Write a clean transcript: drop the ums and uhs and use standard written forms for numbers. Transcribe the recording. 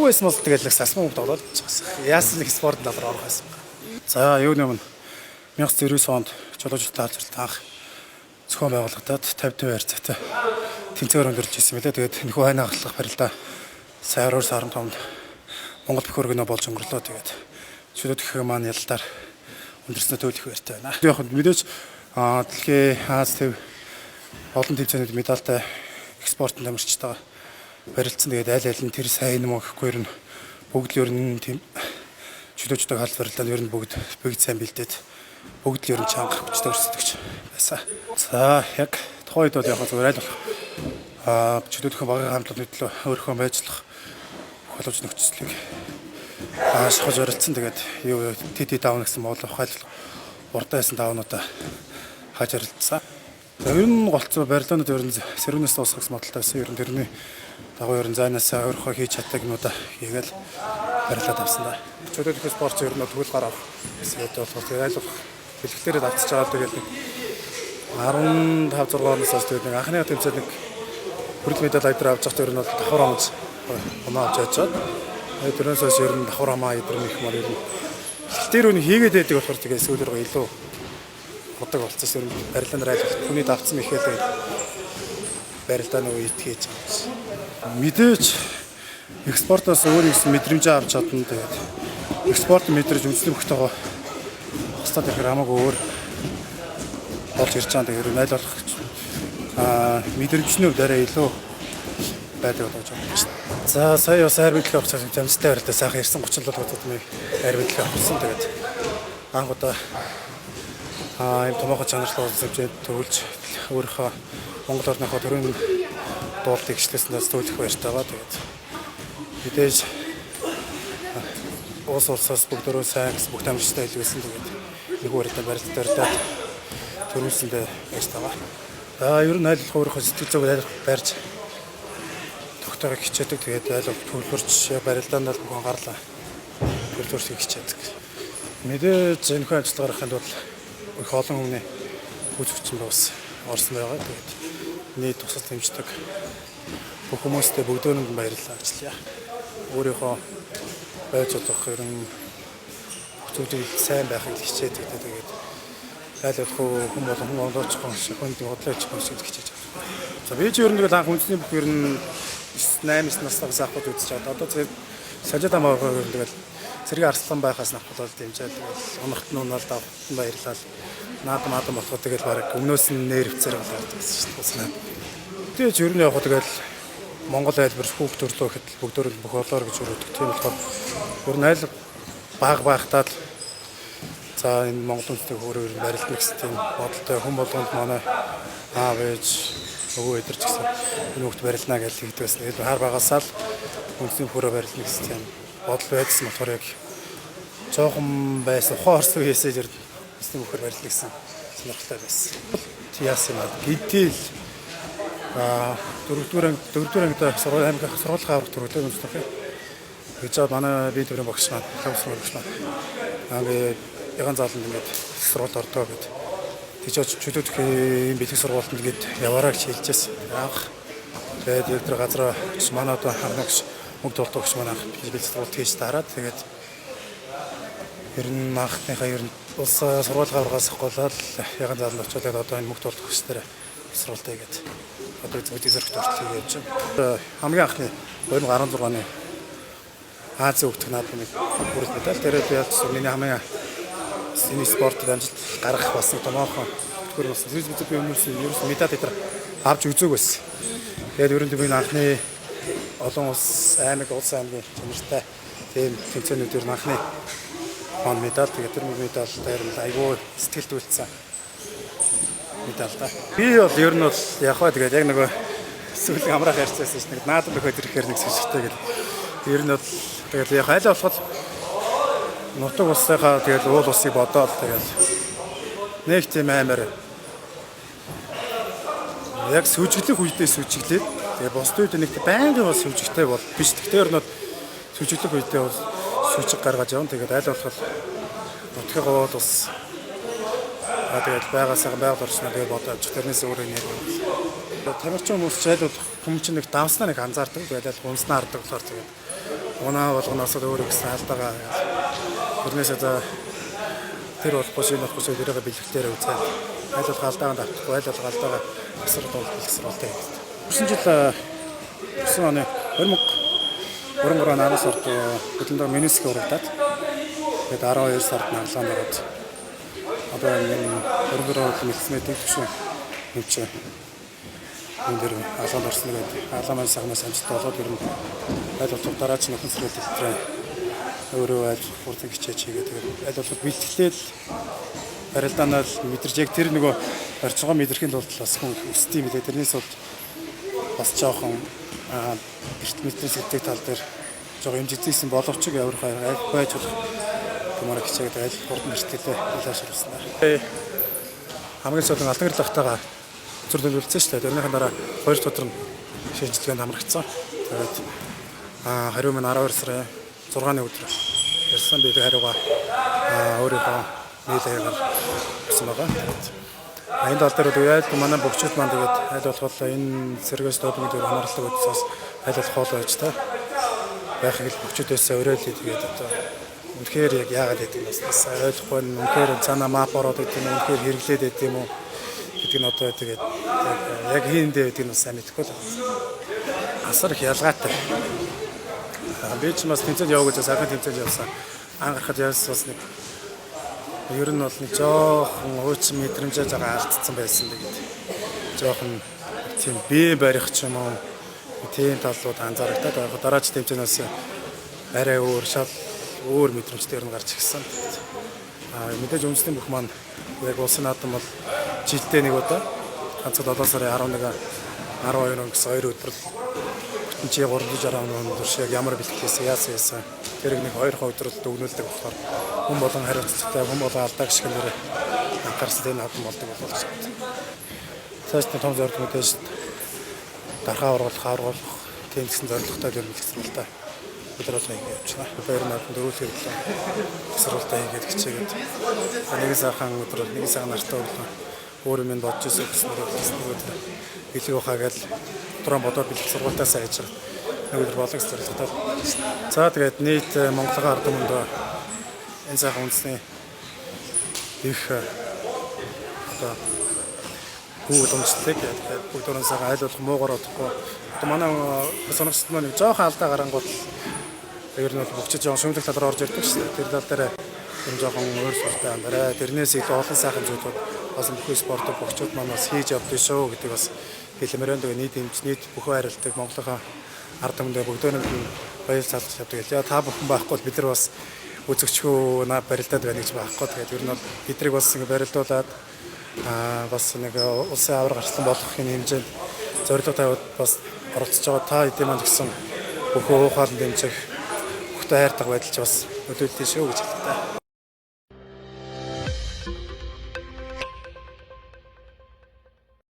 байсан бол тэгэл асман мөнгө тоглоод байгаа. Яасан нэг спорт талаар орох байсан. За юу нэмэн 1990 онд чулуужилтын алзралт анх зохион байгуулагдаад 50 харьцаатай тэмцээн өндөрж ирсэн мөлий. Тэгээд нөхөө хайна ахлах барилдаа сая 15-нд Монгол бүх өргөнөө болж өнгөрлөө. Тэгээд чөлөөт гэх маань ялтаар өндөрснөө төлөх байртай байна. Яг мэдээж дэлхийн Аз төв олон тэмцээнүүд медальтай экспортын дамжигчтайгаа барилцсан. Тэгээд аль аль нь тэр сайн юм гэхгүй ер нь бүгд л ер нь тийм чөлөөжтэй хаалт барилдаанд ер нь бүгд сайн бэлдээд бүгд л ер нь чанга хүчтэй өрсөлдөгч байсан. За яг тухайд бол яг зүгээр айл болох чөлөөтийн багийн хамтлагны төлөө өөрийнхөө байжлах боловч нөхцөлийг шахаж оролцсон. Тэгээд юу TT даун гэсэн моол хайлт урдайсан даунуудаа хаж оролцсон. Ер нь голцоо барилдаанууд ер нь сэрүүнээс дуусгах гэсэн модалтай байсан. Ер нь тэрний дагуу ер нь зайнаас өөрийнхөө хийж чаддаг юмудаа хийгээл барилдаад авсан да. Чөлөөтийн спорт ер нь тэгвэл гараа гэсэн үг болохоор тэгээд айл болох бэлгэлтээрээ давтаж байгаа. Тэгээд 15-6 оноос тэгээд нэг анхны тэмцээнд нэг хүрэл медаль айдар авч байхдаа ер нь бол давхар амж оноо авч яачаад тэрнээс хойш ер нь давхар амаа айдар их мөр ер нь бэлгэлтээр үний хийгээд байдаг болохоор тэгээд сүүлрээ илүү годог болцсон. Ер нь барилдаанаар айл болох хүний давцсан ихээр тэгээд барилдааны үед хийж байгаа. Мэдээж экспортоос өөр их мэдрэмж авч чадна. Тэгээд экспорт мэдрэж үндэсний бүхтэйгоо хостад ихэр хамаагүй өөр болж ирж байгаа. Тэгээд айл болох мэдрэмжний хувьд арай илүү байдаг болж байгаа юм байна. За сая бас хайр мэдлэг авах цаг замстай барилдаа сайхан ирсэн 37 удаа хайр мэдлэг авсан. Тэгээд анх удаа ийм томоохон чанарлуу зөвжөөд төвлөж өөрийнхөө Монгол орныхоо төрийн дуулалтыг ишлэснээс төлөх баяртай байгаа. Тэгээд мэдээж уус улсаас бүгдөө сайн бүх дамжтай хэлсэн. Тэгээд нэг өөртөө барилдаад төрүүлсэндээ баяртай байгаа. За ер нь айл болох өөрийнхөө сэтгэл зүг барьж тогтоогоо хичээдэг. Тэгээд айл төлөвлөрч барилдаанд л бүхэн гарлаа. Төлөвлөрч хичээдэг. Мэдээж энэ хүн ажиллагаа гаргахын тулд их олон хүний үзэгчин бас орсон байгаа. Тэгээд нийт тусал дэмждэг бүх хүмүүстээ бүгдөөнд баярлалаа ажиллая. Өөрийнхөө байж болох ерөн зүйлийг сайн байхыг хичээдэг. Тэгээд айл болох хүн болон хүн олооцхон хүнд бодлооч хүсэж хичээж байгаа. За би ч ер нь тэгэл анх үндэсний бүх ер нь 8-9 наснаас авахд үзэж байгаа. Одоо тэгээд сажид амаа тэгэл цэргийн арслан байхаас навхад дэмжээд тэгэл унахт нь унаал давтан баярлал. Наадам болоход тэгэл баг өмнөөс нь нэрвцээр болоод байсан шүү дээ. Тэгээд ер нь яг тэгэл Монгол айлбар хүүхд төрлөө гэхэд бүгдөө бүх олоор гэж өрөөдөг. Тийм болохоор ер нь айл баг байхтаа л за энэ Монгол үндэсний хөрөөр барилдана гэсэн тийм бодолтой хүн болгонд манай аав ээж өвөө эдэрч гэсэн энэ хүүхд барилнаа гэж хэлдэг байсан. Тэгээд хаар багасаа л үндэсний хөрөө барилдана гэсэн тийм бодол байсан болохоор яг жоохон байсан хоорс үеэсээ ер нь үндэсний хөрөө барилдана гэсэн сонирхолтой байсан. Яасан юм гэдэл дөрөвдүгээр ангид сургуулийн аврах төрөлөө үндэслэх. Гэж манай бие төрийн багш маань багш маань анги яган зааланд ингээд сургуульд ордоо гэд. Тэгж чөлөөтийн бэлэг сургуультанд гээд яваараа гэж хэлжсэн. Анх тэгээд яг тэр газар манай одоо хамнагч мөнгө толтогч манай бэлэг сургуульд хийж дараад тэгээд ер нь анхныхаа ер нь улс сургуулийн аврагаас голоод яган зааланд очиод одоо энэ мөнгө толтогч дээр сургуультай гээд одоо зөвхөн зэрэгт орчлоо яаж байна. Хамгийн анхны 2016 оны Азийн хөгжих наадмын хүрэл медаль дээр би яг миний хамгийн синий спортод амжилт гаргах болсон томоохон төгөр болсон. Зэрэг би ерөөс медаль дээр авч үзег байсан. Тэгээд ерөнхийдөө би анхны олон улс аймгийн чанартай тийм тэмцээнүүдээр анхны он медаль тэгээд тэр медаль дээр айгүй сэтгэлд үлдсэн медаль та. Би бол ер нь бол яг хаа тэгээд яг нэг сүүлийн амраах ярьцсан шүү дээ. Наадам өгөөд ирэхээр нэг сэжигтэй гэдэг. Ер нь бол тэгээд яг айл болоход нутаг улсынхаа тэгээд уул улсыг бодоод тэгээд нэг тийм аймаар яг сүжиглэх үедээ сүжиглээд тэгээд бос үед нэг байнгын бас сүжигтэй бол биш. Тэгтээ ер нь сүжиглэх үедээ бол сүжиг гаргаж явна. Тэгээд айл болоход нутгийн уул улс тэгээд байгаасаа байгаль орчноо тэгээд бодож тэрнээс өөрөө нэр. Тамирчин хүмүүс ч айл болох хүмүүс чинь нэг давснаа нэг анзаардаг. Тэгээд айл гунснаа хардаг болохоор тэгээд унаа болгоноос өөр гэсэн алдаагаа тэрнээс одоо тэр болохгүй шинэ болохгүй тэрийг бэлтгэхээр үзээд айл болох алдаагаа давтахгүй айл болох алдаагаа асар боловсруулалттай. Өнгөрсөн жил 9 оны 2023 оны 10 сард хөдөлгөөн Минскийг урагдаад тэгээд 12 сард наглаанд ороод одоо энэ өргөрөө мэдсэний төвшин хэмжээ энэ дэр алаанд орсон гэдэг аламын сагнаас амжилт болоод ер нь айл болох дараа нь нөхөн сэрэл дээр өөрөө айл хурдан хичээж хийгээд тэгээд айл болох бэлтгэлээд барилдаанаа мэдэрч яг тэр нөгөө барьж байгаа мэдрэхийн тулд бас хүн өсдөг юм билээ. Тэрнээс бол бас жоохон эртмэлтийн сэтгэл тал дээр жоохон хэмжигдсэн боловч явах байж болох юмараа хичээгээд айл хурдан бэлтгэлээ илэршүүлсэн. Хамгийн сүүлд алтан гэрэл багтаага зөвлөлд үлдсэн шүү дээ. Тэрнийхэн дараа 2 өдөр нь шинжилгээнд хамрагдсан. Тэгээд хариу минь 12 сарын 6-ны өдөр ярьсан би хариугаа өөрийнхөө нийлээгээр өгсөн байгаа. Энэ тал дээр айл манай бөхчүүд маань тэгээд айл болох энэ сэргээс дуудмын дээр хамааралтай үзсээс айл болох хоол байж та байхыг л бөхчүүдээс өрөөлөө тэгээд одоо үнэхээр яг яагаад гэдэг нь бас ойлгохгүй үнэхээр цаана мап ороод гэдэг нь үнэхээр хэрэглээд байдаг юм уу гэдэг нь одоо тэгээд яг хийндээ гэдэг нь сайн мэдэхгүй л асар их ялгаатай. Би ч бас тэмцээд явах гэж сайхан тэмцээд явсан. Ангарахад явсан бас нэг ер нь бол нэг жоохон хуучин мэдрэмжээ жагаа алдсан байсан тэгээд жоохон тийм бие барих ч юм уу тийм талууд анзаарагдаад байгаа. Дараач тэмцээнээс арай өөр шал өөр мэдрэмжтэй ер нь гарч ирсэн. Мэдээж үндэсний бүх маань яг улсын наадам бол жилдээ нэг удаа ганцхан 7 сарын 11 12-ноос 2 өдөр бүтэн чи 360 өндөр шиг ямар бэлтгэлээс яасан тэрийг нэг 2 өдрөд дүгнүүлдэг болохоор хүн болон хариуцлагатай хүн болон алдаа гişгэнээр анхаарсан энэ хатан болдог болох гэж. Цаашдын том зорилго мэдээж дархаа оруулах тийм гэсэн зорилготой ер нь хэлсэн л да. Өдрөлөө хийж байна. Баяр наадам дөрөвлөөр тасралтаа хийгээд хичээгээд нэг сайхан өдрөл нэг сайхан нартай өглөө өөр юм бодож ирсэн гэснээр бэлэг ухаа гэл өдрөө бодоод бэлэг сургуультаас хайж нэг өдөр болог зорилготой. За тэгээд нийт Монголын ард түмэнд энэ сайхан үндэсний их одоо хүү уламжлалыг бүгд орон сайхан айл болох муугаар одохгүй. Одоо манай сонирхолтой маань жоохон алдаа гарангууд ер нь бол бүгд жоохон шүмжлэх талаар орж ирдэг шүү дээ. Тэр тал дээр юм жоохон өөрчлөлттэй амаарай. Тэрнээс их олон сайхан зүйлүүд бас бүхэн спортод бүгчүүд маань бас хийж явдсан шүү гэдэг бас хэлмээрэн дэ нийт эмчнийд бүхэн харилцдаг Монголынхаа ард түмэндээ бүгдөө нь баяр салгаж явдаг. Яа та бүхэн байхгүй бол бид нар бас үзэгчхүү барилдаад байна гэж байхгүй. Тэгээд ер нь бол бидрийг бас ингэ барилдуулаад бас нэг улсын авар гарсан болгохын хэмжээнд зорилго тавиад бас оролцож байгаа та хэдийн маань гэсэн бүхэн ухаалан дэмжих хайртай байдалч бас нөлөөлсөн шүү гэж хэлдэг.